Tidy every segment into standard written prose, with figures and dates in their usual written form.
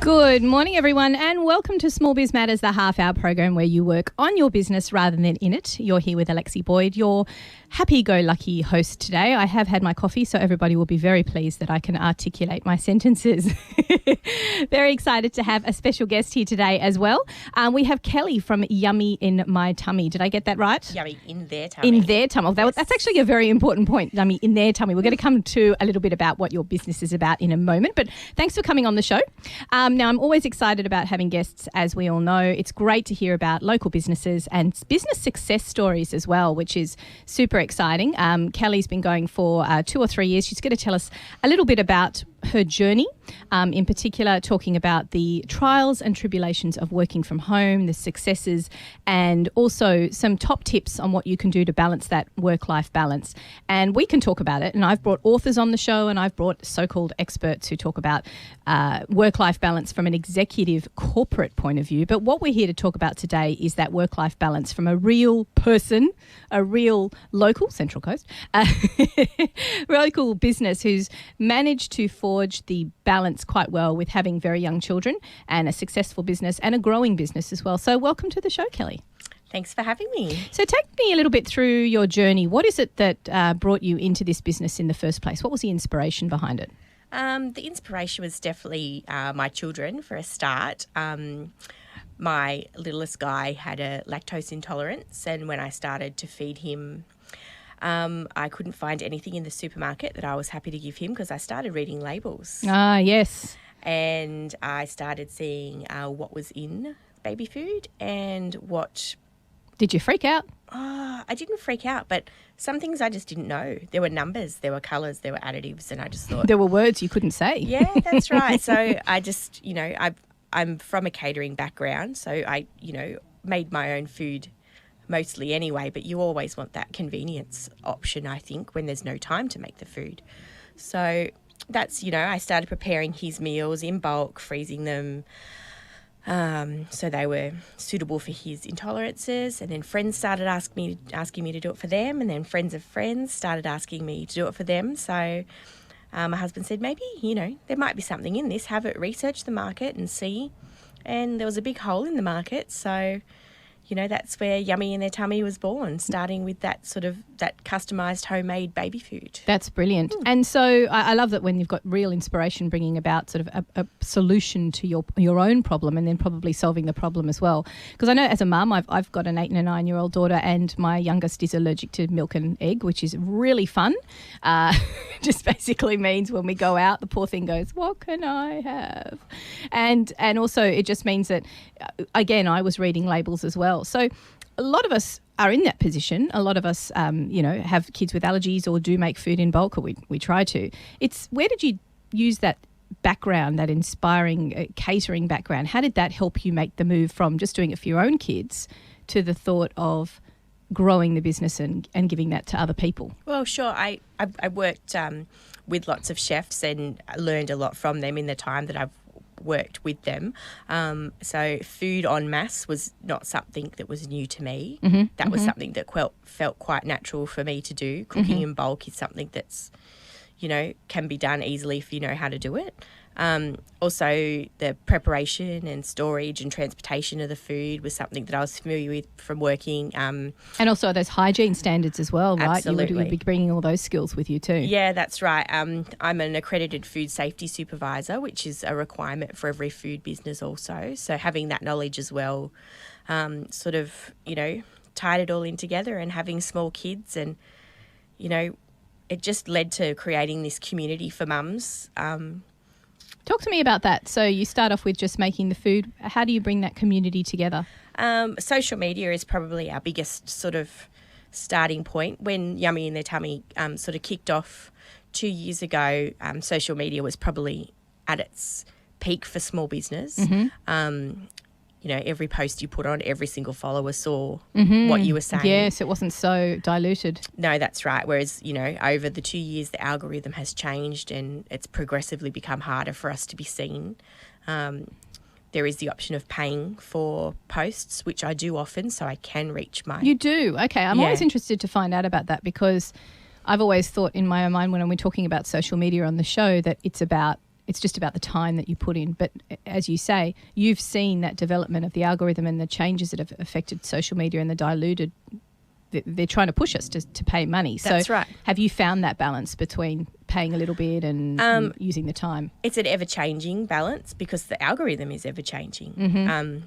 Good morning, everyone, and welcome to Small Biz Matters, the half-hour program where you work on your business rather than in it. You're here with Alexi Boyd, your happy-go-lucky host today. I have had my coffee, so everybody will be very pleased that I can articulate my sentences. Very excited to have a special guest here today as well. We have Kelly from Yummy in My Tummy. Did I get that right? Yummy in their tummy. In their tummy. Yes. That's actually a very important point, Yummy in their tummy. We're going to come to a little bit about what your business is about in a moment, but thanks for coming on the show. Now, I'm always excited about having guests, as we all know. It's great to hear about local businesses and business success stories as well, which is super exciting. Kelly's been going for 2 or 3 years. She's going to tell us a little bit about her journey, in particular talking about the trials and tribulations of working from home, the successes, and also some top tips on what you can do to balance that work-life balance. And we can talk about it. And I've brought authors on the show, and I've brought so-called experts who talk about work-life balance from an executive corporate point of view. But what we're here to talk about today is that work-life balance from a real person, a real local, Central Coast, local business who's managed to forge the balance quite well with having very young children and a successful business and a growing business as well. So welcome to the show, Kelly. Thanks for having me. So take me a little bit through your journey. What is it that brought you into this business in the first place? What was the inspiration behind it? The inspiration was definitely my children for a start. My littlest guy had a lactose intolerance, and when I started to feed him, I couldn't find anything in the supermarket that I was happy to give him because I started reading labels. Ah, yes. And I started seeing what was in baby food and what... Did you freak out? I didn't freak out, but some things I just didn't know. There were numbers, there were colours, there were additives, and I just thought... There were words you couldn't say. Yeah, that's right. So I just, I'm from a catering background, so I, made my own food mostly anyway, but you always want that convenience option, I think, when there's no time to make the food. So that's, I started preparing his meals in bulk, freezing them, so they were suitable for his intolerances. And then friends started asking me to do it for them, and then friends of friends started asking me to do it for them. So my husband said, maybe, there might be something in this. Have it research the market and see. And there was a big hole in the market, so... that's where Yummy in Their Tummy was born, starting with that customised homemade baby food. That's brilliant. And so I love that when you've got real inspiration bringing about sort of a solution to your own problem and then probably solving the problem as well. Because I know as a mum, I've got an 8 and a 9-year-old daughter, and my youngest is allergic to milk and egg, which is really fun. Just basically means when we go out, the poor thing goes, what can I have? And also it just means that, again, I was reading labels as well. So a lot of us are in that position. A lot of us, have kids with allergies or do make food in bulk, or we try to. Where did you use that background, that inspiring catering background? How did that help you make the move from just doing it for your own kids to the thought of growing the business and giving that to other people? Well, sure. I worked with lots of chefs and learned a lot from them in the time that I've worked with them. So food en masse was not something that was new to me. Mm-hmm, that was something that felt quite natural for me to do. Cooking in bulk is something that's, can be done easily if you know how to do it. Also, the preparation and storage and transportation of the food was something that I was familiar with from working. And also those hygiene standards as well, right? Absolutely. You would be bringing all those skills with you too. Yeah, that's right. I'm an accredited food safety supervisor, which is a requirement for every food business also. So having that knowledge as well, tied it all in together, and having small kids and, it just led to creating this community for mums. Talk to me about that. So you start off with just making the food. How do you bring that community together? Social media is probably our biggest sort of starting point. When Yummy in Their Tummy sort of kicked off 2 years ago, social media was probably at its peak for small business. Mm-hmm. Every post you put on, every single follower saw what you were saying. Yes, it wasn't so diluted. No, that's right. Whereas, over the 2 years, the algorithm has changed and it's progressively become harder for us to be seen. There is the option of paying for posts, which I do often, so I can reach my... You do? Okay. I'm always interested to find out about that, because I've always thought in my own mind when we're talking about social media on the show that it's about It's just about the time that you put in. But as you say, you've seen that development of the algorithm and the changes that have affected social media and the diluted. They're trying to push us to pay money. That's right. Have you found that balance between paying a little bit and using the time? It's an ever-changing balance because the algorithm is ever-changing. Mm-hmm.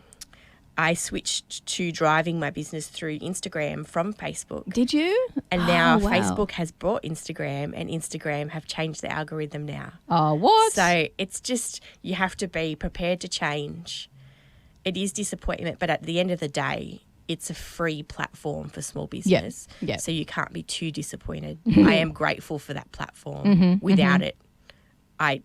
I switched to driving my business through Instagram from Facebook. Did you? And now wow. Facebook has brought Instagram, and Instagram have changed the algorithm now. Oh, what? So it's just, you have to be prepared to change. It is disappointment, but at the end of the day, it's a free platform for small business. Yep. So you can't be too disappointed. I am grateful for that platform. Without it, I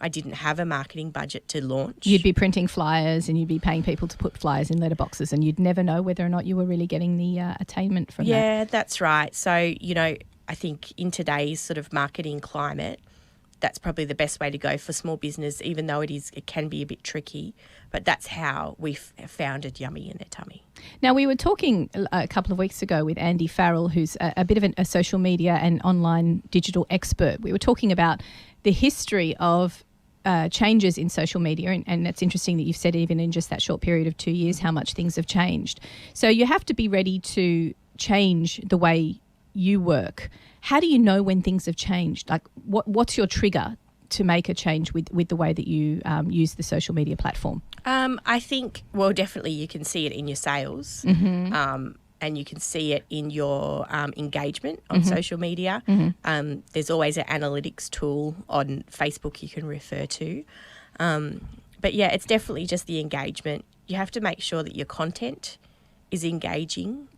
didn't have a marketing budget to launch. You'd be printing flyers and you'd be paying people to put flyers in letterboxes, and you'd never know whether or not you were really getting the attainment from that. Yeah, that's right. So, I think in today's sort of marketing climate, that's probably the best way to go for small business, even though it can be a bit tricky. But that's how we founded Yummy in Their Tummy. Now, we were talking a couple of weeks ago with Andy Farrell, who's a bit of a social media and online digital expert. We were talking about the history of changes in social media, and it's interesting that you've said even in just that short period of 2 years how much things have changed. So you have to be ready to change the way you work. How do you know when things have changed? Like, what's your trigger to make a change with the way that you use the social media platform? I think, definitely you can see it in your sales, and you can see it in your engagement on social media. There's always an analytics tool on Facebook you can refer to. But yeah, it's definitely just the engagement. You have to make sure that your content is engaging.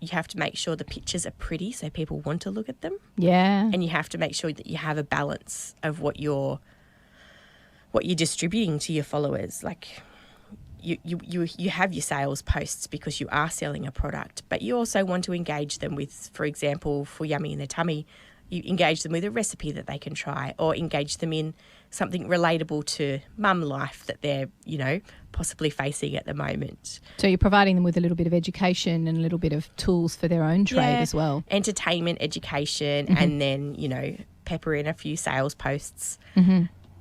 You have to make sure the pictures are pretty so people want to look at them. Yeah. And you have to make sure that you have a balance of what you're distributing to your followers. Like you have your sales posts because you are selling a product, but you also want to engage them with, for example, for Yummy in Their Tummy, you engage them with a recipe that they can try, or engage them in something relatable to mum life that they're, possibly facing at the moment. So you're providing them with a little bit of education and a little bit of tools for their own trade as well. Entertainment, education, and then, pepper in a few sales posts.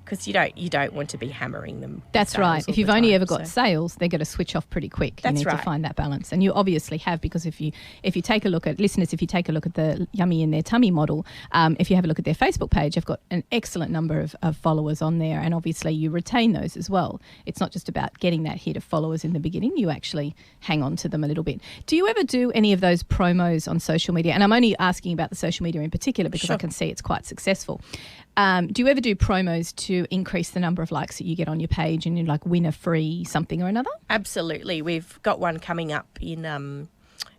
Because you don't want to be hammering them. That's right. If you've only ever got sales, they're going to switch off pretty quick. That's you need to find that balance. And you obviously have, because if you take a look at, listeners, if you take a look at the Yummy in Their Tummy model, if you have a look at their Facebook page, they've got an excellent number of followers on there, and obviously you retain those as well. It's not just about getting that hit of followers in the beginning. You actually hang on to them a little bit. Do you ever do any of those promos on social media? And I'm only asking about the social media in particular because I can see it's quite successful. Do you ever do promos to increase the number of likes that you get on your page and you win a free something or another? Absolutely. We've got one coming up in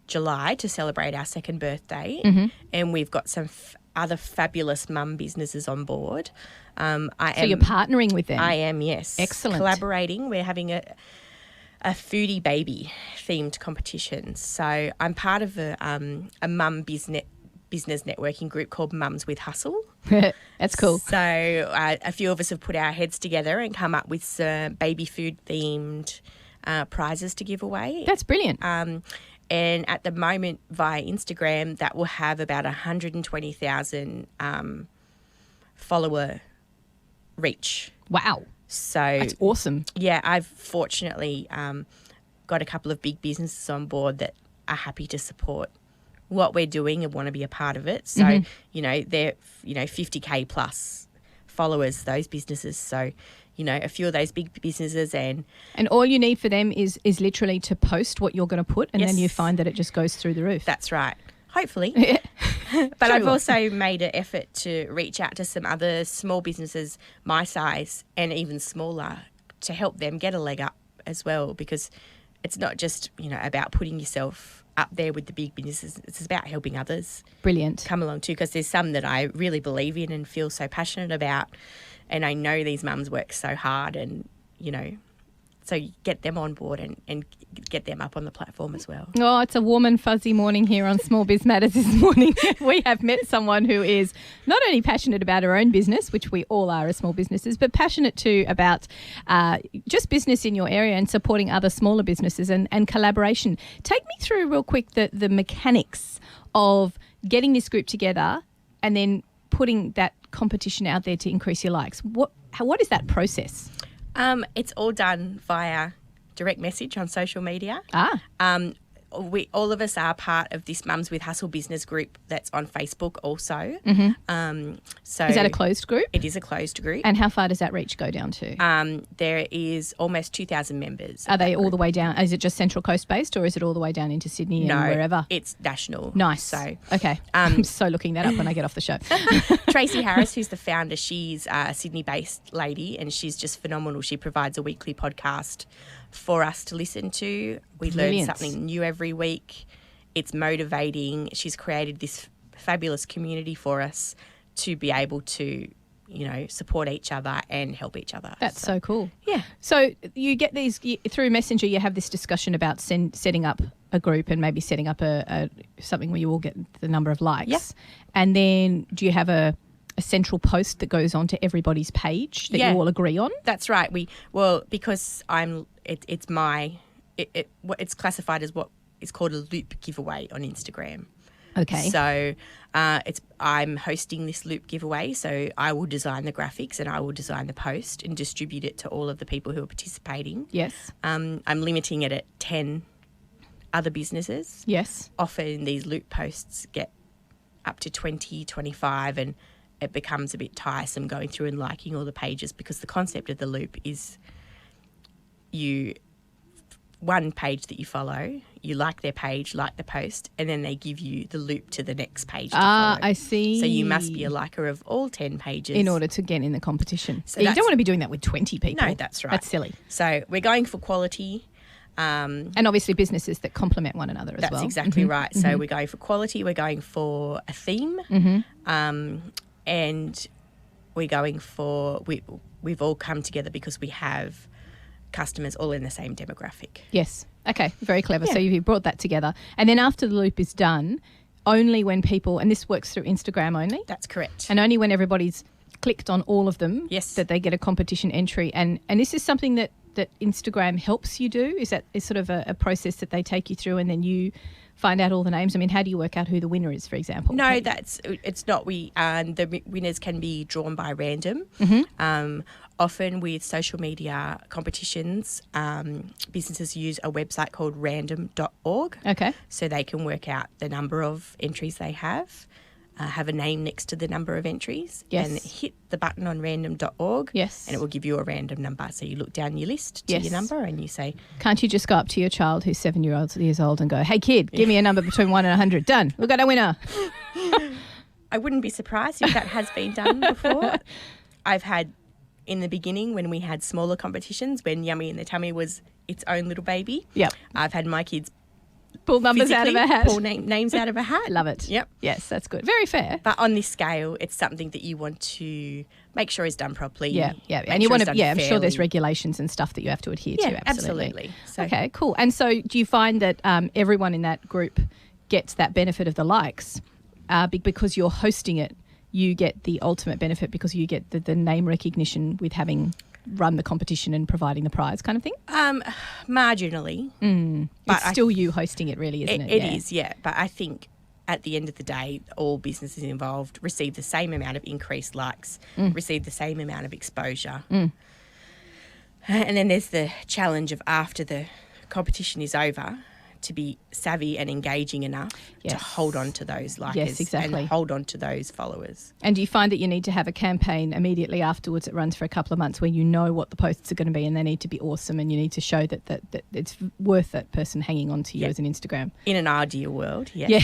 July to celebrate our second birthday, and we've got some other fabulous mum businesses on board. So you're partnering with them? I am, yes. Excellent. Collaborating. We're having a foodie baby themed competition. So I'm part of a mum business networking group called Mums with Hustle. That's cool. So a few of us have put our heads together and come up with some baby food themed prizes to give away. That's brilliant. And at the moment via Instagram, that will have about 120,000 follower reach. Wow. So that's awesome. Yeah, I've fortunately got a couple of big businesses on board that are happy to support what we're doing and want to be a part of it. So, they're, 50K plus followers, those businesses. So, a few of those big businesses and all you need for them is literally to post what you're going to put, and then you find that it just goes through the roof. That's right. Hopefully. But I've also made an effort to reach out to some other small businesses my size and even smaller to help them get a leg up as well, because it's not just, about putting yourself up there with the big businesses. It's about helping others. Brilliant. Come along too, because there's some that I really believe in and feel so passionate about, and I know these mums work so hard, and, so get them on board and get them up on the platform as well. Oh, it's a warm and fuzzy morning here on Small Biz Matters this morning. We have met someone who is not only passionate about her own business, which we all are as small businesses, but passionate too about just business in your area and supporting other smaller businesses and collaboration. Take me through real quick the mechanics of getting this group together and then putting that competition out there to increase your likes. what is that process? It's all done via direct message on social media. We all of us are part of this Mums with Hustle business group that's on Facebook also. So Is that a closed group? It is a closed group. And how far does that reach go down to? There is almost 2,000 members. Are they all the way down? Is it just Central Coast based, or is it all the way down into Sydney and wherever? It's national. Nice. So okay. I'm so looking that up when I get off the show. Tracy Harris, who's the founder, she's a Sydney-based lady, and she's just phenomenal. She provides a weekly podcast for us to listen to. We learn something new every week. It's motivating. She's created this fabulous community for us to be able to, support each other and help each other. That's so cool. Yeah. So you get these through Messenger. You have this discussion about setting up a group and maybe setting up a something where you all get the number of likes. Yep. And then do you have a central post that goes on to everybody's page that you all agree on? That's right. Because it's classified as what is called a loop giveaway on Instagram. Okay. So I'm hosting this loop giveaway, so I will design the graphics and I will design the post and distribute it to all of the people who are participating. Yes. I'm limiting it at 10 other businesses. Yes. Often these loop posts get up to 20, 25, and it becomes a bit tiresome going through and liking all the pages, because the concept of the loop is one page that you follow, you like their page, like the post, and then they give you the loop to the next page to follow. I see. So you must be a liker of all 10 pages. In order to get in the competition. So you don't want to be doing that with 20 people. No, that's right. That's silly. So we're going for quality. And obviously businesses that complement one another as well. That's exactly right. So we're going for quality, we're going for a theme, and we're going for, we've all come together because we have customers all in the same demographic. Yes. Okay. Very clever. Yeah. So you've brought that together. And then after the loop is done, only when people, and this works through Instagram only? That's correct. And only when everybody's clicked on all of them that they get a competition entry. And this is something that Instagram helps you do? Is sort of a process that they take you through and then you find out all the names? I mean, how do you work out who the winner is, for example? No, it's not. The winners can be drawn by random. Often with social media competitions, businesses use a website called random.org. Okay. So they can work out the number of entries they have a name next to the number of entries, and hit the button on random.org, and it will give you a random number. So you look down your list to your number and you say... Can't you just go up to your child who's 7 years old and go, hey, kid, give me a number between 1 and 100. Done. We've got a winner. I wouldn't be surprised if that has been done before. I've had, in the beginning, when we had smaller competitions, when Yummy in the Tummy was its own little baby, I've had my kids pull numbers out of a hat. Pull names out of a hat. Love it. Yep. Yes, that's good. Very fair. But on this scale, it's something that you want to make sure is done properly. Yeah. And you want to, I'm sure there's regulations and stuff that you have to adhere to. Absolutely. So, okay, cool. And so do you find that everyone in that group gets that benefit of the likes because you're hosting it? You get the ultimate benefit because you get the name recognition with having run the competition and providing the prize kind of thing? Marginally. But it's still you hosting it really, isn't it? It is, yeah. But I think at the end of the day, all businesses involved receive the same amount of increased likes, receive the same amount of exposure. And then there's the challenge of after the competition is over, to be savvy and engaging enough to hold on to those likers and hold on to those followers. And do you find that you need to have a campaign immediately afterwards that runs for a couple of months where you know what the posts are going to be and they need to be awesome and you need to show that it's worth that person hanging on to you as an Instagram? In an ideal world, Yeah.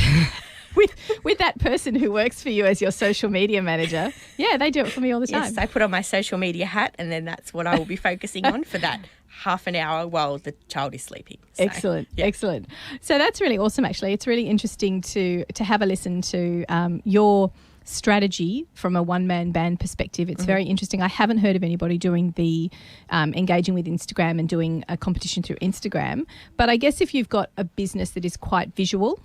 With that person who works for you as your social media manager, they do it for me all the time. Yes, I put on my social media hat and then that's what I will be focusing on for that half an hour while the child is sleeping. So, Excellent. So that's really awesome, actually. It's really interesting to have a listen to your strategy from a one-man band perspective. It's very interesting. I haven't heard of anybody doing the engaging with Instagram and doing a competition through Instagram. But I guess if you've got a business that is quite visual,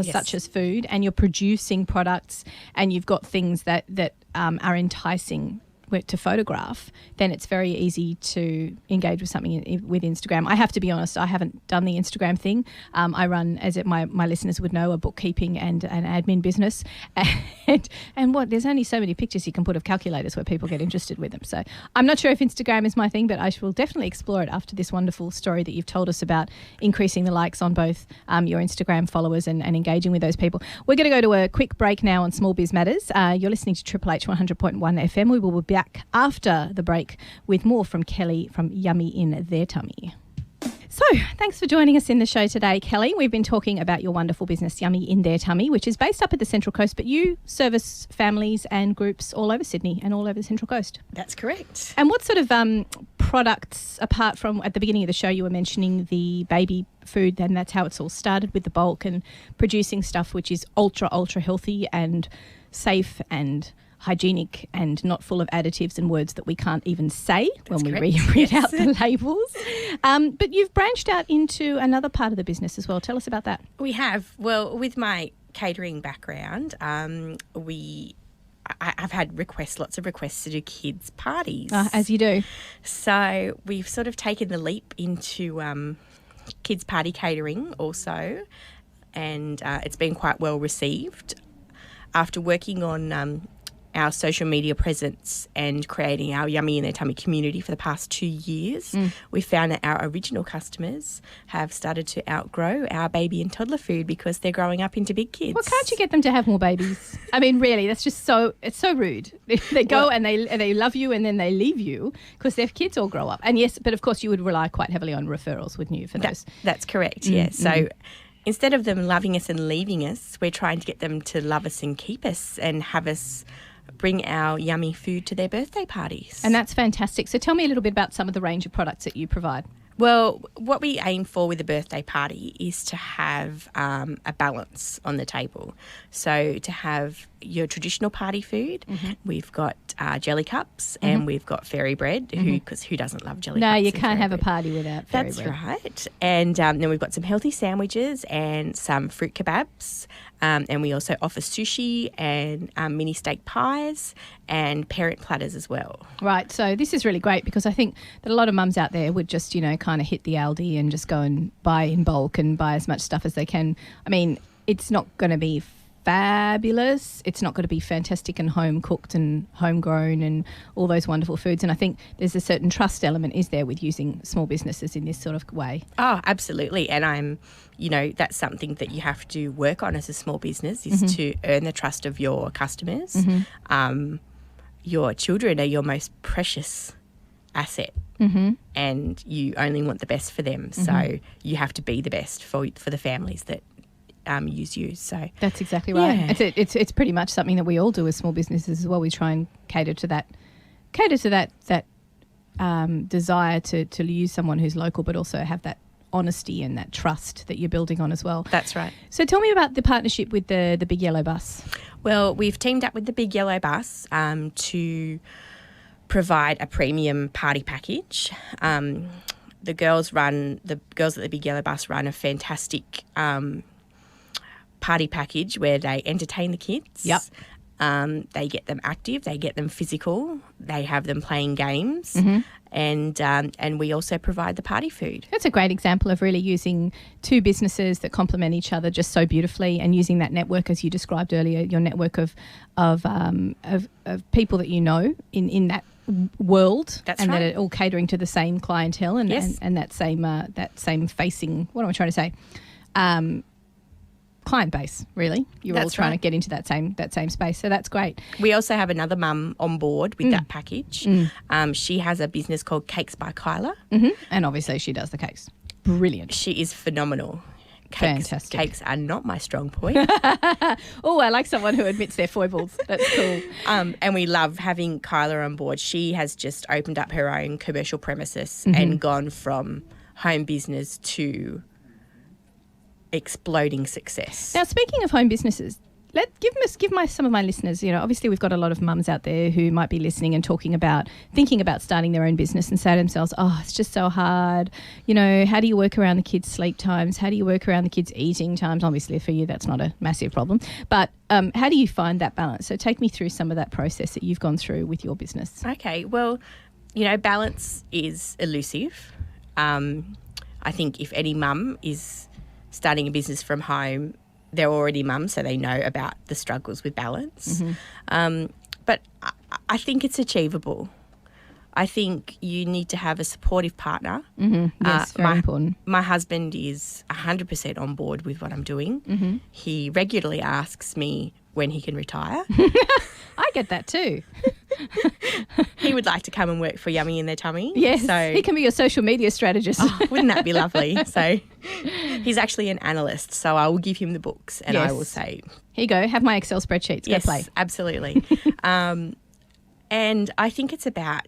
such as food, and you're producing products and you've got things that are enticing to photograph, then it's very easy to engage with something with Instagram. I have to be honest, I haven't done the Instagram thing. I run, as my listeners would know, a bookkeeping and an admin business. And there's only so many pictures you can put of calculators where people get interested with them. So I'm not sure if Instagram is my thing, but I will definitely explore it after this wonderful story that you've told us about increasing the likes on both your Instagram followers and engaging with those people. We're going to go to a quick break now on Small Biz Matters. You're listening to Triple H 100.1 FM. We will be back after the break with more from Kelly from Yummy in Their Tummy. So, thanks for joining us in the show today, Kelly. We've been talking about your wonderful business, Yummy in Their Tummy, which is based up at the Central Coast, but you service families and groups all over Sydney and all over the Central Coast. That's correct. And what sort of products, apart from at the beginning of the show, you were mentioning the baby food, and that's how it's all started with the bulk and producing stuff which is ultra, ultra healthy and safe and hygienic and not full of additives and words that we can't even say when we read out the labels. But you've branched out into another part of the business as well. Tell us about that. We have. Well, with my catering background, I've had lots of requests to do kids' parties. As you do. So we've sort of taken the leap into kids' party catering also, and it's been quite well received. After working on our social media presence and creating our Yummy in Their Tummy community for the past 2 years, we found that our original customers have started to outgrow our baby and toddler food because they're growing up into big kids. Well, can't you get them to have more babies? I mean, really, that's just it's so rude. They go and they love you and then they leave you because their kids all grow up. And yes, but of course you would rely quite heavily on referrals, wouldn't you, for those? That's correct, yeah. So instead of them loving us and leaving us, we're trying to get them to love us and keep us and have us bring our yummy food to their birthday parties. And that's fantastic. So tell me a little bit about some of the range of products that you provide. Well, what we aim for with a birthday party is to have a balance on the table. So to have your traditional party food, we've got jelly cups and we've got fairy bread, because who doesn't love jelly cups? No, you can't have a party without fairy bread. That's right. And then we've got some healthy sandwiches and some fruit kebabs. And we also offer sushi and mini steak pies and parent platters as well. Right. So this is really great because I think that a lot of mums out there would just, kind of hit the Aldi and just go and buy in bulk and buy as much stuff as they can. I mean, it's not going to be fabulous. It's not going to be fantastic and home cooked and homegrown and all those wonderful foods. And I think there's a certain trust element, is there, with using small businesses in this sort of way? Oh, absolutely. And that's something that you have to work on as a small business, is to earn the trust of your customers. Your children are your most precious asset. And you only want the best for them. So you have to be the best for the families that use you. So that's exactly right. Yeah. It's pretty much something that we all do as small businesses as well. We try and cater to that desire to use someone who's local, but also have that honesty and that trust that you're building on as well. That's right. So tell me about the partnership with the Big Yellow Bus. Well, we've teamed up with the Big Yellow Bus to provide a premium party package. The girls at the Big Yellow Bus run a fantastic party package where they entertain the kids. Yep. They get them active, they get them physical, they have them playing games, and we also provide the party food. That's a great example of really using two businesses that complement each other just so beautifully, and using that network, as you described earlier, your network of people that you know in that world. That's and right. that are all catering to the same clientele and Yes. and that same facing. What am I trying to say? Client base, really. You're all That's trying right. to get into that same space. So that's great. We also have another mum on board with that package. She has a business called Cakes by Kyla. And obviously she does the cakes. Brilliant. She is phenomenal. Fantastic. Cakes are not my strong point. Oh, I like someone who admits their foibles. That's cool. And we love having Kyla on board. She has just opened up her own commercial premises and gone from home business to exploding success. Now, speaking of home businesses, Give some of my listeners, obviously we've got a lot of mums out there who might be listening and thinking about starting their own business and say to themselves, oh, it's just so hard. How do you work around the kids' sleep times? How do you work around the kids' eating times? Obviously for you that's not a massive problem. But how do you find that balance? So take me through some of that process that you've gone through with your business. Okay, well, balance is elusive. I think if any mum is starting a business from home, they're already mums, so they know about the struggles with balance. Mm-hmm. But I think it's achievable. I think you need to have a supportive partner. Mm-hmm. Yes, very important. My husband is 100% on board with what I'm doing. Mm-hmm. He regularly asks me when he can retire. I get that too. He would like to come and work for Yummy in their tummy. Yes, so, he can be your social media strategist. Wouldn't that be lovely? So he's actually an analyst, so I will give him the books and I will say, here you go, have my Excel spreadsheets, yes, go play. Absolutely. And I think it's about,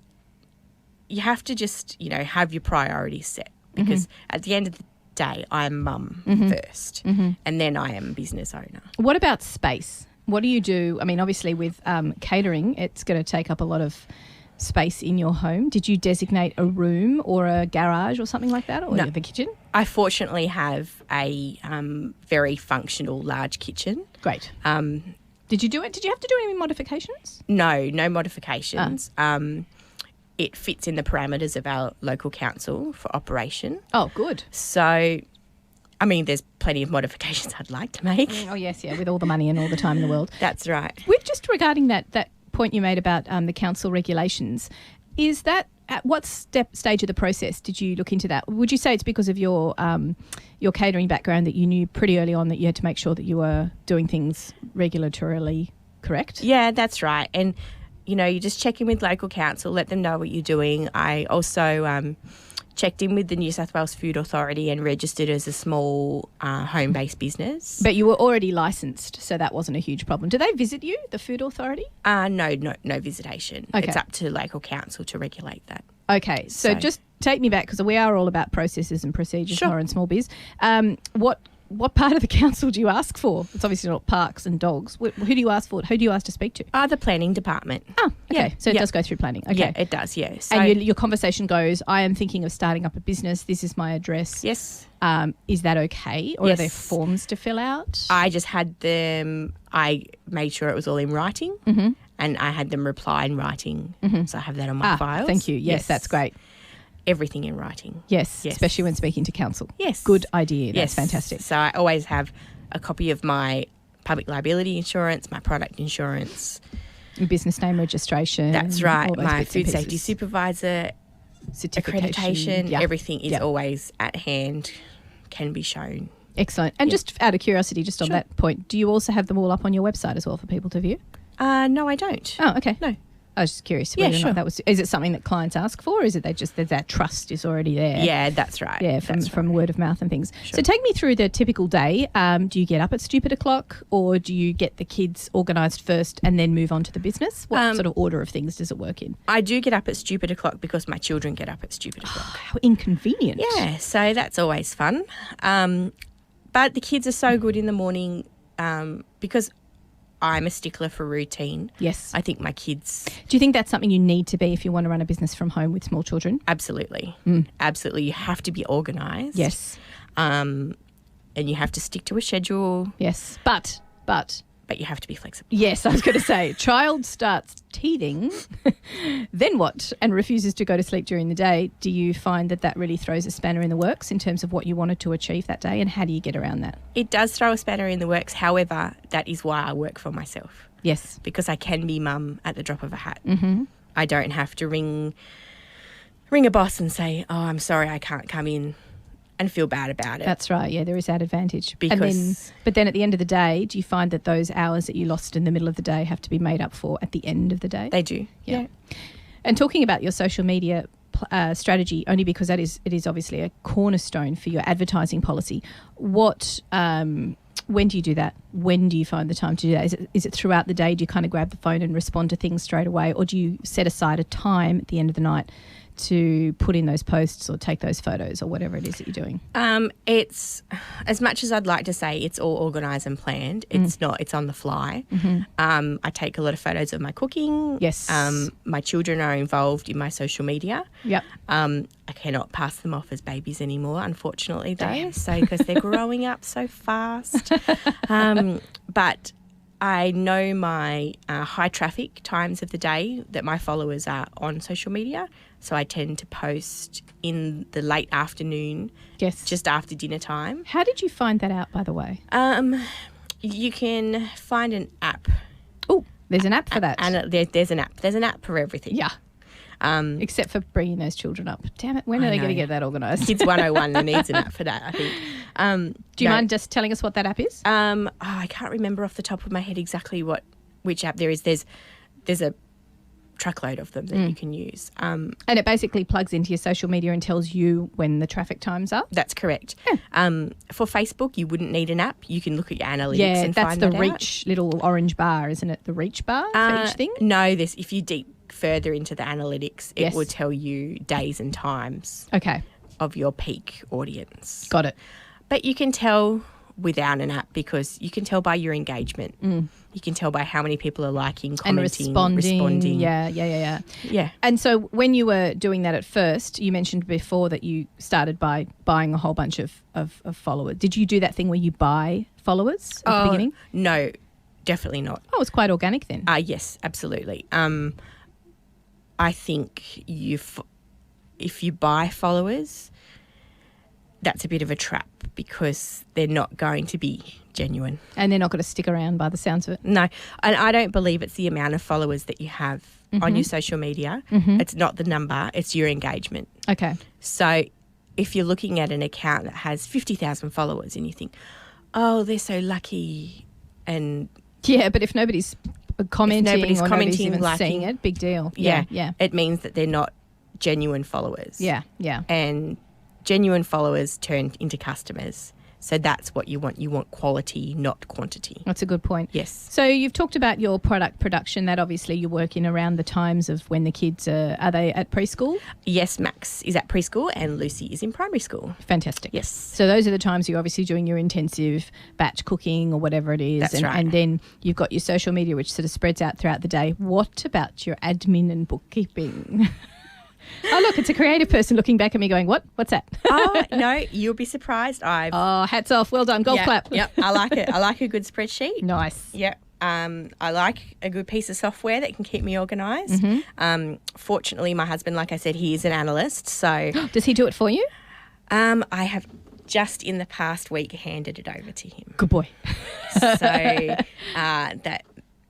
you have to just, have your priorities set, because at the end of the day, I'm mum first, and then I am business owner. What about space? What do you do? I mean, obviously with catering, it's going to take up a lot of space in your home. Did you designate a room or a garage or something like that, or the kitchen? I fortunately have a very functional large kitchen. Great. Did you do it? Did you have to do any modifications? No modifications. It fits in the parameters of our local council for operation. Oh, good. So, I mean, there's plenty of modifications I'd like to make. Oh, yes, yeah, with all the money and all the time in the world. That's right. With just regarding that point you made about the council regulations, is that at what stage of the process did you look into that? Would you say it's because of your catering background that you knew pretty early on that you had to make sure that you were doing things regulatorily correct? Yeah, that's right. And you just check in with local council, let them know what you're doing. I also checked in with the New South Wales Food Authority and registered as a small home-based business. But you were already licensed, so that wasn't a huge problem. Do they visit you, the Food Authority? No visitation. Okay. It's up to local council to regulate that. Okay, so just take me back, because we are all about processes and procedures, Sure. Lauren Small Biz. What part of the council do you ask for? It's obviously not parks and dogs. Who do you ask for? Who do you ask to speak to? The planning department. Oh, okay. So it does go through planning. Okay. Yeah, it does, yeah. So, and your conversation goes, I am thinking of starting up a business. This is my address. yes. Is that okay? Or Yes. are there forms to fill out? I just had them, I made sure it was all in writing, and I had them reply in writing. So I have that on my files. Thank you. Yes, that's great. Everything in writing. Yes, especially when speaking to council. Yes. Good idea. That's Yes. fantastic. So I always have a copy of my public liability insurance, my product insurance. Business name registration. That's right. all those My bits and food safety pieces. supervisor Certification. accreditation. Yeah. Everything is Yeah. always at hand, can be shown. Excellent. And just out of curiosity, just on that point, do you also have them all up on your website as well for people to view? No, I don't. Oh, okay. No. I was just curious Yeah, whether or sure. not that was. Is it something that clients ask for, or is it that trust is already there? Yeah, that's right. Yeah, from word of mouth and things. So take me through the typical day. Do you get up at stupid o'clock, or do you get the kids organised first and then move on to the business? What sort of order of things does it work in? I do get up at stupid o'clock because my children get up at stupid o'clock. How inconvenient. Yeah, so that's always fun. But the kids are so good in the morning because I'm a stickler for routine. Yes. I think my kids... Do you think that's something you need to be if you want to run a business from home with small children? Absolutely. Absolutely. You have to be organised. Yes. And you have to stick to a schedule. Yes. But But you have to be flexible. yes, I was going to say, child starts teething, then what? And refuses to go to sleep during the day. Do you find that really throws a spanner in the works in terms of what you wanted to achieve that day, and how do you get around that? It does throw a spanner in the works. However, that is why I work for myself. Yes. Because I can be mum at the drop of a hat. Mm-hmm. I don't have to ring a boss and say, oh, I'm sorry, I can't come in, and feel bad about it. That's right. Yeah, there is that advantage. Because- but then at the end of the day, do you find that those hours that you lost in the middle of the day have to be made up for at the end of the day? They do. Yeah. And talking about your social media strategy, only because it is obviously a cornerstone for your advertising policy. When do you do that? When do you find the time to do that? Is it throughout the day? Do you kind of grab the phone and respond to things straight away, or do you set aside a time at the end of the night to put in those posts or take those photos or whatever it is that you're doing? It's, as much as I'd like to say it's all organised and planned, it's not. It's on the fly. I take a lot of photos of my cooking. Yes. My children are involved in my social media. Yep. I cannot pass them off as babies anymore, unfortunately, though, so because they're growing up so fast. But I know my high traffic times of the day that my followers are on social media, so I tend to post in the late afternoon, Yes. just after dinner time. How did you find that out, by the way? You can find an app. Oh, there's an app for that. And there's an app. There's an app for everything. Yeah. Except for bringing those children up. Damn it, when are they going to get that organised? Kids 101 needs an app for that, I think. Do you mind just telling us what that app is? I can't remember off the top of my head exactly which app there is. There's a truckload of them that you can use. And it basically plugs into your social media and tells you when the traffic time's up? That's correct. Yeah. For Facebook, you wouldn't need an app. You can look at your analytics and that's find the that reach little orange bar, isn't it? The reach bar for each thing? No, if you deep further into the analytics, it Yes. will tell you days and times Okay, of your peak audience. got it. But you can tell without an app because you can tell by your engagement. You can tell by how many people are liking, commenting, And responding. Yeah. Yeah. And so when you were doing that at first, you mentioned before that you started by buying a whole bunch of followers. Did you do that thing where you buy followers at the beginning? No, definitely not. Oh, it's quite organic then. Yes, absolutely. I think if you buy followers, that's a bit of a trap because they're not going to be genuine. And they're not going to stick around by the sounds of it. No, and I don't believe it's the amount of followers that you have on your social media. It's not the number, it's your engagement. Okay. So if you're looking at an account that has 50,000 followers and you think, oh, they're so lucky, and Yeah, but if nobody's commenting or nobody's commenting, even liking, seeing it, big deal. yeah, Yeah. it means that they're not genuine followers. Yeah. And genuine followers turn into customers. So that's what you want. You want quality, not quantity. That's a good point. Yes. So you've talked about your product production, that obviously you work in around the times of when the kids are they at preschool? Yes, Max is at preschool and Lucy is in primary school. Fantastic. Yes. So those are the times you're obviously doing your intensive batch cooking or whatever it is. That's right. And then you've got your social media, which sort of spreads out throughout the day. What about your admin and bookkeeping? Oh, look, it's a creative person looking back at me going, what? What's that? Oh, no, you'll be surprised. Oh, hats off. Well done. Golf clap. Yep, I like it. I like a good spreadsheet. Nice. Yep. I like a good piece of software that can keep me organised. Fortunately, my husband, like I said, he is an analyst. So Does he do it for you? I have just in the past week handed it over to him. Good boy. So that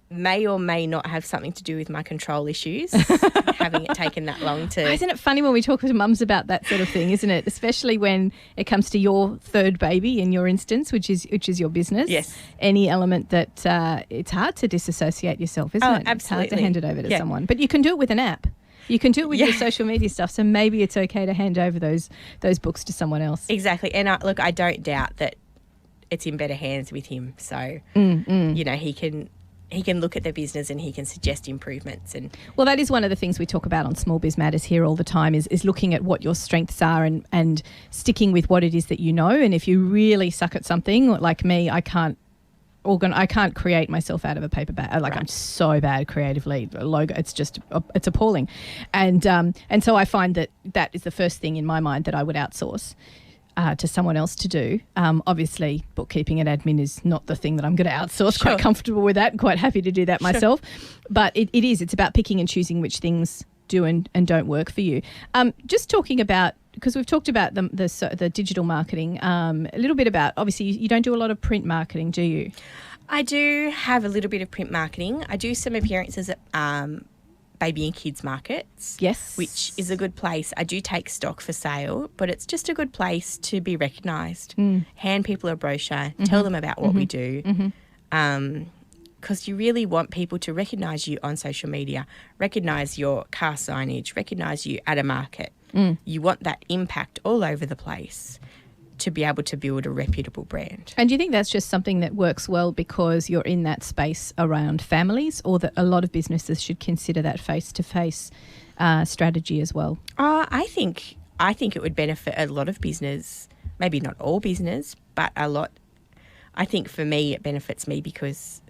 may or may not have something to do with my control issues, having it taken that long to... Isn't it funny when we talk to mums about that sort of thing, isn't it? Especially when it comes to your third baby in your instance, which is your business. Yes. Any element that it's hard to disassociate yourself, isn't it? Absolutely. It's hard to hand it over to someone. But you can do it with an app. You can do it with your social media stuff, so maybe it's okay to hand over those books to someone else. Exactly. And look, I don't doubt that it's in better hands with him. So, you know, he can look at the business and he can suggest improvements. And well, that is one of the things we talk about on Small Biz Matters here all the time is looking at what your strengths are and sticking with what it is that you know. And if you really suck at something, like me, I can't create myself out of a paper bag. Like, right. I'm so bad creatively. Logo, it's appalling. And so I find that is the first thing in my mind that I would outsource to someone else to do. Obviously, bookkeeping and admin is not the thing that I'm going to outsource. Sure. Quite comfortable with that and quite happy to do that myself. But it's about picking and choosing which things do and don't work for you. Just talking about, because we've talked about the digital marketing, a little bit about, obviously you don't do a lot of print marketing, do you? I do have a little bit of print marketing. I do some appearances at baby and kids markets. Yes. Which is a good place. I do take stock for sale, but it's just a good place to be recognised. Hand people a brochure, tell them about what we do. Because you really want people to recognise you on social media, recognise your car signage, recognise you at a market. You want that impact all over the place. to be able to build a reputable brand. And do you think that's just something that works well because you're in that space around families, or that a lot of businesses should consider that face-to-face strategy as well? I think it would benefit a lot of business, maybe not all business, but a lot. I think for me it benefits me because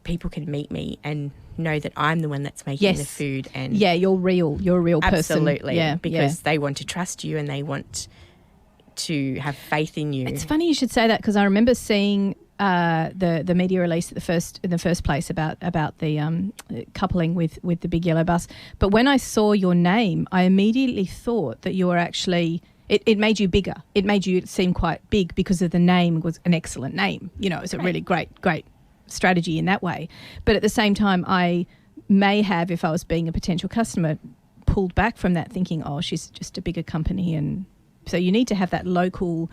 people can meet me and know that I'm the one that's making the food. And you're real. You're a real person. Absolutely. Because they want to trust you and they want to have faith in you. It's funny you should say that, because I remember seeing the media release in the first place about the coupling with the big yellow bus. But when I saw your name, I immediately thought that you were actually. It made you bigger. It made you seem quite big because of the name was an excellent name. You know, it's a really great strategy in that way. But at the same time, I may have, if I was being a potential customer, pulled back from that thinking, oh, she's just a bigger company. And so you need to have that local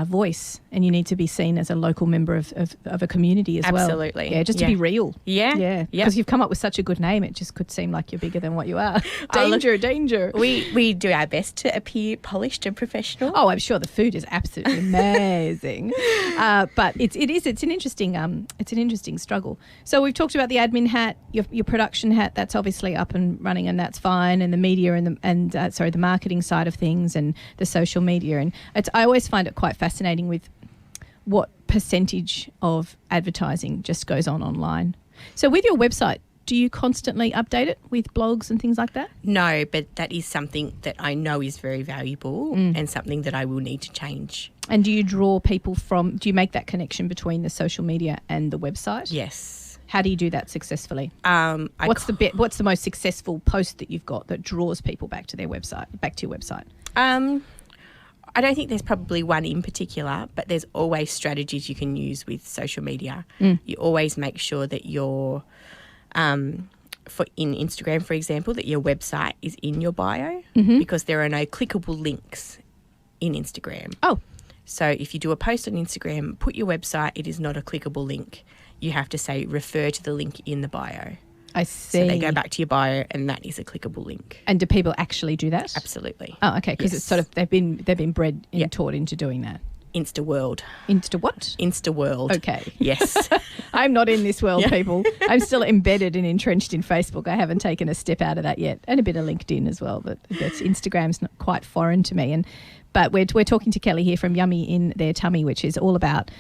voice, and you need to be seen as a local member of a community as well. Absolutely. Yeah, just to be real. Yeah. Because you've come up with such a good name, it just could seem like you're bigger than what you are. Danger. We do our best to appear polished and professional. Oh, I'm sure the food is absolutely amazing. But it's an interesting struggle. So we've talked about the admin hat, your production hat. That's obviously up and running, and that's fine. And the media and the marketing side of things, and the social media. And I always find it quite fascinating with what percentage of advertising just goes on online. So with your website, do you constantly update it with blogs and things like that? No, but that is something that I know is very valuable and something that I will need to change. And do you draw people do you make that connection between the social media and the website? Yes. How do you do that successfully? What's the most successful post that you've got that draws people back to your website? I don't think there's probably one in particular, but there's always strategies you can use with social media. You always make sure that you're, in Instagram, for example, that your website is in your bio, because there are no clickable links in Instagram. Oh. So if you do a post on Instagram, put your website, it is not a clickable link. You have to say refer to the link in the bio. I see. So they go back to your bio, and that is a clickable link. And do people actually do that? Absolutely. Oh, okay. Because it's sort of they've been bred and taught into doing that. Insta world. Insta what? Insta world. Okay. Yes. I'm not in this world, people. I'm still embedded and entrenched in Facebook. I haven't taken a step out of that yet, and a bit of LinkedIn as well. But Instagram's not quite foreign to me. But we're talking to Kelly here from Yummy in Their Tummy, which is all about.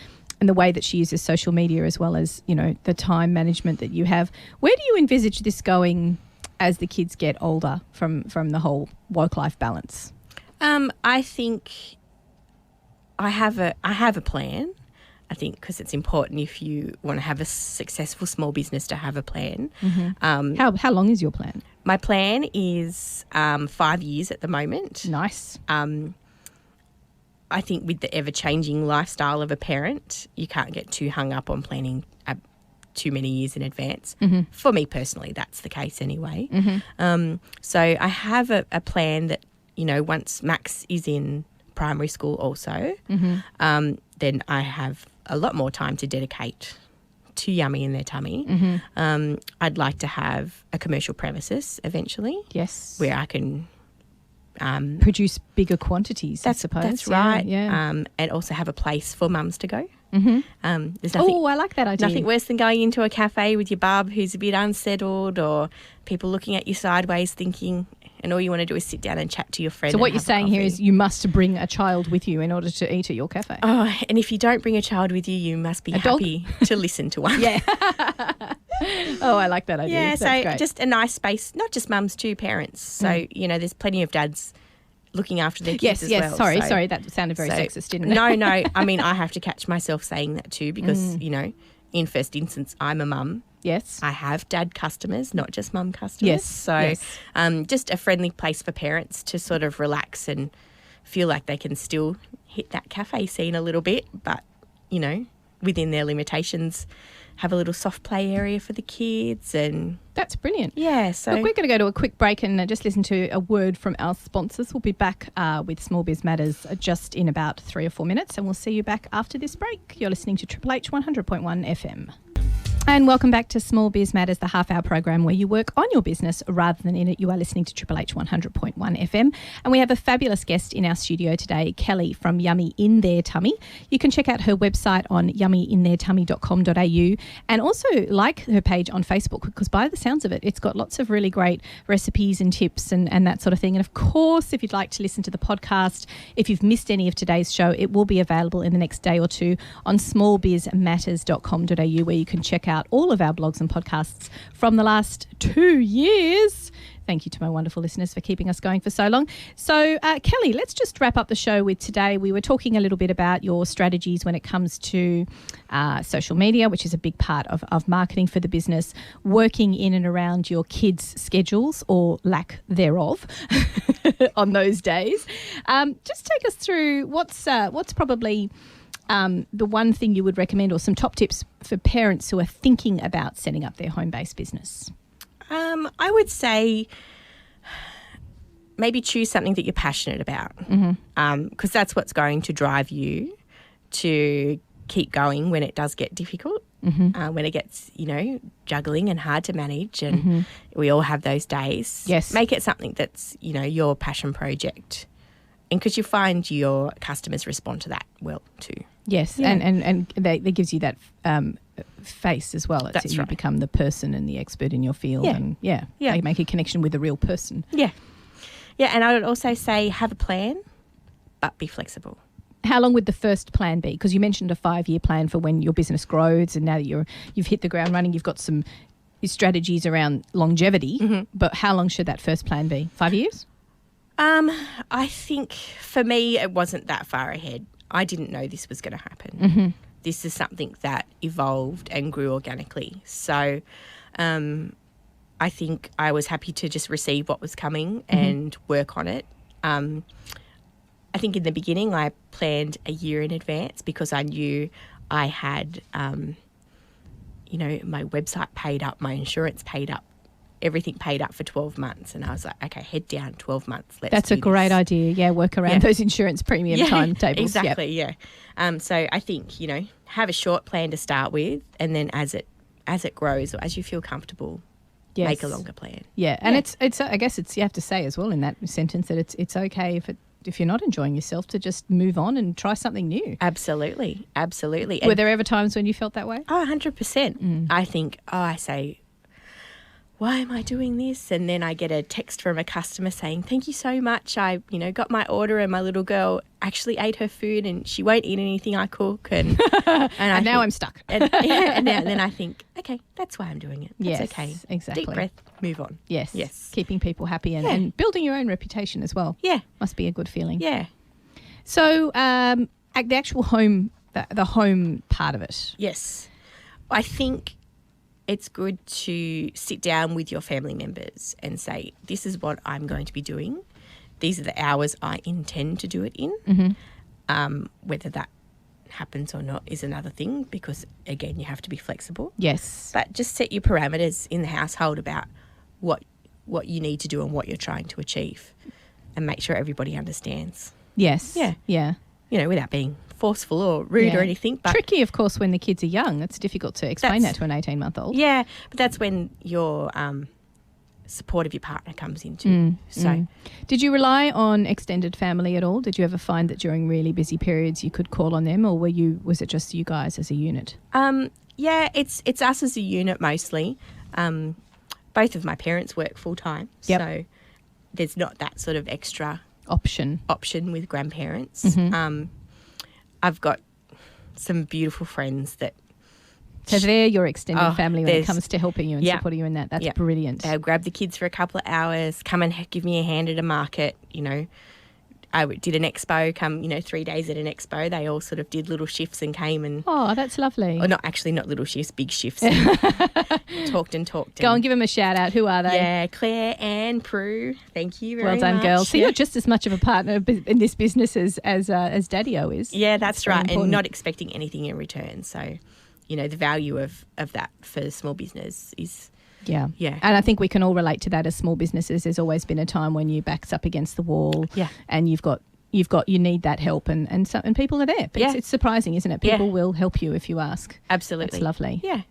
And the way that she uses social media, as well as, you know, the time management that you have. Where do you envisage this going as the kids get older from the whole work-life balance? I think I have a plan. I think because it's important if you want to have a successful small business to have a plan. How long is your plan? My plan is 5 years at the moment. Nice. I think with the ever-changing lifestyle of a parent, you can't get too hung up on planning too many years in advance. For me personally, that's the case anyway. So I have a plan that, you know, once Max is in primary school also, then I have a lot more time to dedicate to Yummy in Their Tummy. I'd like to have a commercial premises eventually. Yes. Where I can... produce bigger quantities, I suppose. That's right. Yeah. And also have a place for mums to go. There's nothing. Oh, I like that idea. Nothing worse than going into a cafe with your bub who's a bit unsettled, or people looking at you sideways thinking, and all you want to do is sit down and chat to your friend. So what you're saying here is you must bring a child with you in order to eat at your cafe. Oh, and if you don't bring a child with you, you must be happy to listen to one. Yeah. Oh, I like that idea. Yeah, That's so great. just a nice space, not just mums, too, parents. So, you know, there's plenty of dads looking after their kids as well. Yes, sorry, that sounded very sexist, didn't it? No, I mean, I have to catch myself saying that too because, you know, in first instance, I'm a mum. Yes. I have dad customers, not just mum customers. Yes. So just a friendly place for parents to sort of relax and feel like they can still hit that cafe scene a little bit, but, you know, within their limitations, have a little soft play area for the kids. And that's brilliant. Yeah. So look, we're going to go to a quick break and just listen to a word from our sponsors. We'll be back with Small Biz Matters just in about 3 or 4 minutes, and we'll see you back after this break. You're listening to Triple H 100.1 FM. And welcome back to Small Biz Matters, the half-hour program where you work on your business rather than in it. You are listening to Triple H 100.1 FM. And we have a fabulous guest in our studio today, Kelly from Yummy in Their Tummy. You can check out her website on yummyintheirtummy.com.au and also like her page on Facebook, because by the sounds of it, it's got lots of really great recipes and tips and that sort of thing. And of course, if you'd like to listen to the podcast, if you've missed any of today's show, it will be available in the next day or two on smallbizmatters.com.au, where you can check out all of our blogs and podcasts from the last 2 years. Thank you to my wonderful listeners for keeping us going for so long. So, Kelly, let's just wrap up the show with today. We were talking a little bit about your strategies when it comes to social media, which is a big part of marketing for the business, working in and around your kids' schedules or lack thereof on those days. Just take us through what's probably the one thing you would recommend, or some top tips for parents who are thinking about setting up their home-based business. I would say maybe choose something that you're passionate about, because that's what's going to drive you to keep going when it does get difficult, when it gets, juggling and hard to manage, and we all have those days. Yes. Make it something that's, your passion project, and because you find your customers respond to that well too. Yes, yeah. and that gives you that face as well. That's you right. become the person and the expert in your field, and they make a connection with the real person. Yeah, and I would also say have a plan, but be flexible. How long would the first plan be? Because you mentioned a 5-year plan for when your business grows, and now that you've hit the ground running, you've got some strategies around longevity. But how long should that first plan be? 5 years? I think for me it wasn't that far ahead. I didn't know this was going to happen. This is something that evolved and grew organically. So I think I was happy to just receive what was coming and work on it. I think in the beginning I planned a year in advance because I knew I had, my website paid up, my insurance paid up, everything paid up for 12 months. And I was like, okay, head down 12 months. That's a great idea. Yeah, work around those insurance premium timetables. Exactly, So I think, have a short plan to start with, and then as it grows or as you feel comfortable, make a longer plan. Yeah, and it's I guess you have to say as well in that sentence that it's okay if you're not enjoying yourself to just move on and try something new. Absolutely. Were there ever times when you felt that way? Oh, 100%. I think, I say, why am I doing this? And then I get a text from a customer saying, thank you so much. I, got my order and my little girl actually ate her food and she won't eat anything I cook. And now I'm stuck. and then I think, okay, that's why I'm doing it. That's okay. Exactly. Deep breath, move on. Yes. Keeping people happy and building your own reputation as well. Yeah. Must be a good feeling. Yeah. So the actual home, the home part of it. Yes. I think it's good to sit down with your family members and say, this is what I'm going to be doing. These are the hours I intend to do it in. Whether that happens or not is another thing, because, again, you have to be flexible. Yes. But just set your parameters in the household about what you need to do and what you're trying to achieve, and make sure everybody understands. Yes. Yeah. Without being forceful or rude or anything. But tricky, of course, when the kids are young. It's difficult to explain that to an 18-month-old. Yeah, but that's when your support of your partner comes into. Did you rely on extended family at all? Did you ever find that during really busy periods you could call on them, or was it just you guys as a unit? It's us as a unit mostly. Both of my parents work full-time, so there's not that sort of extra option with grandparents. I've got some beautiful friends that... So they're your extended family when it comes to helping you and supporting you in that. That's brilliant. They'll grab the kids for a couple of hours, come and give me a hand at a market. I did an expo, 3 days at an expo. They all sort of did little shifts and came and... Oh, that's lovely. Or not little shifts, big shifts. Talked. Go and give them a shout out. Who are they? Yeah, Claire and Prue. Thank you very much. Well done, girls. So you're just as much of a partner in this business as Daddy-O is. Yeah, that's right. Important. And not expecting anything in return. So, the value of that for small business is... Yeah. And I think we can all relate to that as small businesses. There's always been a time when you backs up against the wall and you need that help and people are there. But it's surprising, isn't it? People will help you if you ask. Absolutely. That's lovely. Yeah.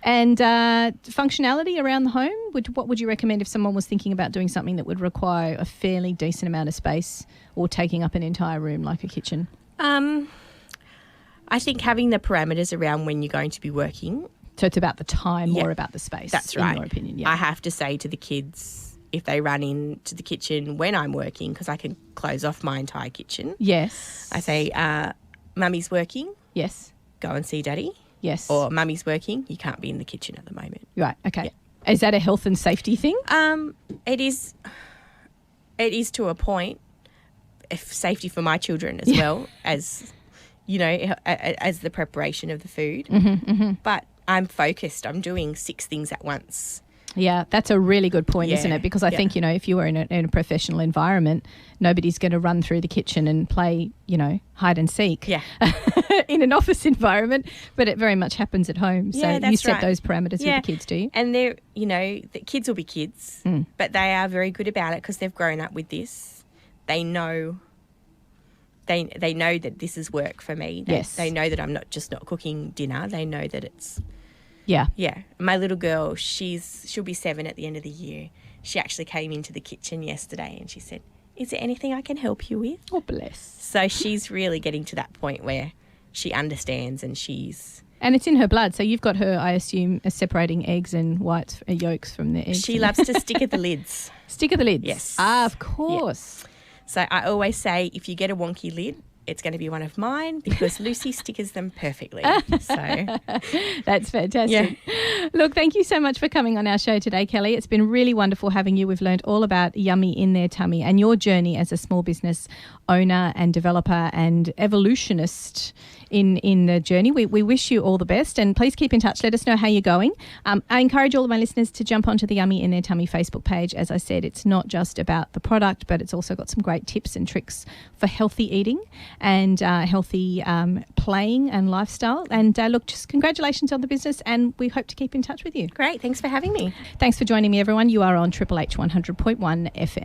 And functionality around the home, what would you recommend if someone was thinking about doing something that would require a fairly decent amount of space or taking up an entire room like a kitchen? I think having the parameters around when you're going to be working. So it's about the time, more about the space. That's right. In your opinion, yeah. I have to say to the kids, if they run into the kitchen when I'm working, because I can close off my entire kitchen. Yes. I say, Mummy's working. Yes. Go and see Daddy. Yes. Or Mummy's working. You can't be in the kitchen at the moment. Right. Okay. Yeah. Is that a health and safety thing? It is. It is to a point. If safety for my children as well as, as the preparation of the food. Mm-hmm, mm-hmm. But I'm focused. I'm doing 6 things at once. Yeah, that's a really good point, isn't it? Because I think, if you were in a professional environment, nobody's going to run through the kitchen and play, hide and seek in an office environment, but it very much happens at home. So you set those parameters with the kids, do you? And they're, the kids will be kids, but they are very good about it because they've grown up with this. They know they know that this is work for me. They know that I'm not cooking dinner. They know that it's... Yeah. My little girl, she'll be 7 at the end of the year. She actually came into the kitchen yesterday and she said, "Is there anything I can help you with?" Oh, bless. So she's really getting to that point where she understands and she's... And it's in her blood. So you've got her, I assume, separating eggs and yolks from the eggs. She loves to stick at the lids. Stick at the lids? Yes. Ah, of course. Yeah. So I always say, if you get a wonky lid, it's going to be one of mine because Lucy stickers them perfectly. So that's fantastic. Yeah. Look, thank you so much for coming on our show today, Kelly. It's been really wonderful having you. We've learned all about Yummy in Their Tummy and your journey as a small business owner and developer and evolutionist in the journey. We wish you all the best and please keep in touch. Let us know how you're going. I encourage all of my listeners to jump onto the Yummy in Their Tummy Facebook page. As I said, it's not just about the product, but it's also got some great tips and tricks for healthy eating and healthy playing and lifestyle. And look, just congratulations on the business and we hope to keep in touch with you. Great. Thanks for having me. Thanks for joining me, everyone. You are on Triple H 100.1 FM.